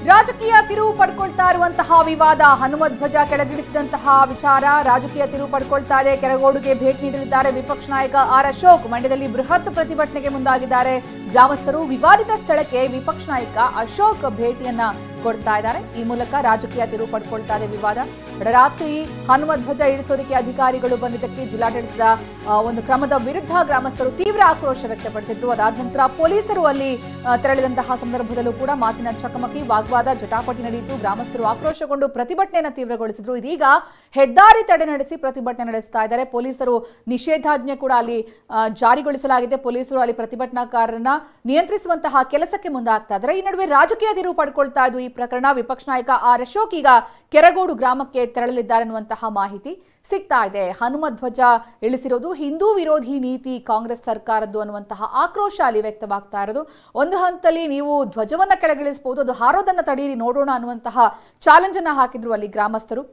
ರಾಜಕೀಯ ತಿರುವು ಪಡ್ಕೊಳ್ತಾ ಇರುವಂತಹ ವಿವಾದ ಹನುಮಧ್ವಜ ಕೆಳಗಿಳಿಸಿದಂತಹ ವಿಚಾರ ರಾಜಕೀಯ ತಿರುವು ಪಡ್ಕೊಳ್ತಾ ಇದೆ. ಕೆರಗೋಡುಗೆ ಭೇಟಿ ನೀಡಲಿದ್ದಾರೆ ವಿಪಕ್ಷ ನಾಯಕ ಆರ್ ಅಶೋಕ್. ಮಂಡ್ಯದಲ್ಲಿ ಬೃಹತ್ ಪ್ರತಿಭಟನೆಗೆ ಮುಂದಾಗಿದ್ದಾರೆ ಗ್ರಾಮಸ್ಥರು. ವಿವಾದಿತ ಸ್ಥಳಕ್ಕೆ ವಿಪಕ್ಷ ನಾಯಕ ಅಶೋಕ್ ಭೇಟಿಯನ್ನ ಕೊಡ್ತಾ ಇದ್ದಾರೆ. ಈ ಮೂಲಕ ರಾಜಕೀಯ ತಿರುವು ಪಡ್ಕೊಳ್ತಾ ಇದೆ ವಿವಾದ. ರಾತ್ರಿ ಹನುಮಧ್ವಜ ಇಳಿಸೋದಕ್ಕೆ ಅಧಿಕಾರಿಗಳು ಬಂದಿದ್ದಕ್ಕೆ ಜಿಲ್ಲಾಡಳಿತದ ಒಂದು ಕ್ರಮದ ವಿರುದ್ಧ ಗ್ರಾಮಸ್ಥರು ತೀವ್ರ ಆಕ್ರೋಶ ವ್ಯಕ್ತಪಡಿಸಿದ್ರು. ಅದಾದ ನಂತರ ಪೊಲೀಸರು ಅಲ್ಲಿ ತೆರಳಿದಂತಹ ಸಂದರ್ಭದಲ್ಲೂ ಕೂಡ ಮಾತಿನ ಚಕಮಕಿ ವಾಗ್ವಾದ ಜಟಾಪಟಿ ನಡೆಯಿತು. ಗ್ರಾಮಸ್ಥರು ಆಕ್ರೋಶಗೊಂಡು ಪ್ರತಿಭಟನೆಯನ್ನು ತೀವ್ರಗೊಳಿಸಿದ್ರು. ಇದೀಗ ಹೆದ್ದಾರಿ ತಡೆ ನಡೆಸಿ ಪ್ರತಿಭಟನೆ ನಡೆಸ್ತಾ ಇದ್ದಾರೆ. ಪೊಲೀಸರು ನಿಷೇಧಾಜ್ಞೆ ಕೂಡ ಅಲ್ಲಿ ಜಾರಿಗೊಳಿಸಲಾಗಿದೆ. ಪೊಲೀಸರು ಅಲ್ಲಿ ಪ್ರತಿಭಟನಾಕಾರರನ್ನ ನಿಯಂತ್ರಿಸುವಂತಹ ಕೆಲಸಕ್ಕೆ ಮುಂದಾಗ್ತಾ ಇದ್ದಾರೆ. ಈ ನಡುವೆ ರಾಜಕೀಯ ತಿರುವು ಪಡ್ಕೊಳ್ತಾ ಇದ್ದು ಈ ಪ್ರಕರಣ. ವಿಪಕ್ಷ ನಾಯಕ ಆರ್ ಅಶೋಕ್ ಈಗ ಕೆರಗೋಡು ಗ್ರಾಮಕ್ಕೆ ತೆರಳಲಿದ್ದಾರೆ ಅನ್ನುವಂತಹ ಮಾಹಿತಿ ಸಿಗ್ತಾ ಇದೆ. ಹನುಮಧ್ವಜ ಇಳಿಸಿರೋದು ಹಿಂದೂ ವಿರೋಧಿ ನೀತಿ ಕಾಂಗ್ರೆಸ್ ಸರ್ಕಾರದ್ದು ಅನ್ನುವಂತಹ ಆಕ್ರೋಶ ಅಲ್ಲಿ ವ್ಯಕ್ತವಾಗ್ತಾ ಇರೋದು. ಒಂದು ಹಂತದಲ್ಲಿ ನೀವು ಧ್ವಜವನ್ನ ಕೆಳಗಿಳಿಸಬಹುದು, ಅದು ಹಾರೋದನ್ನ ತಡೆಯಿರಿ ನೋಡೋಣ ಅನ್ನುವಂತಹ ಚಾಲೆಂಜ್ ಅನ್ನ ಹಾಕಿದ್ರು ಅಲ್ಲಿ ಗ್ರಾಮಸ್ಥರು.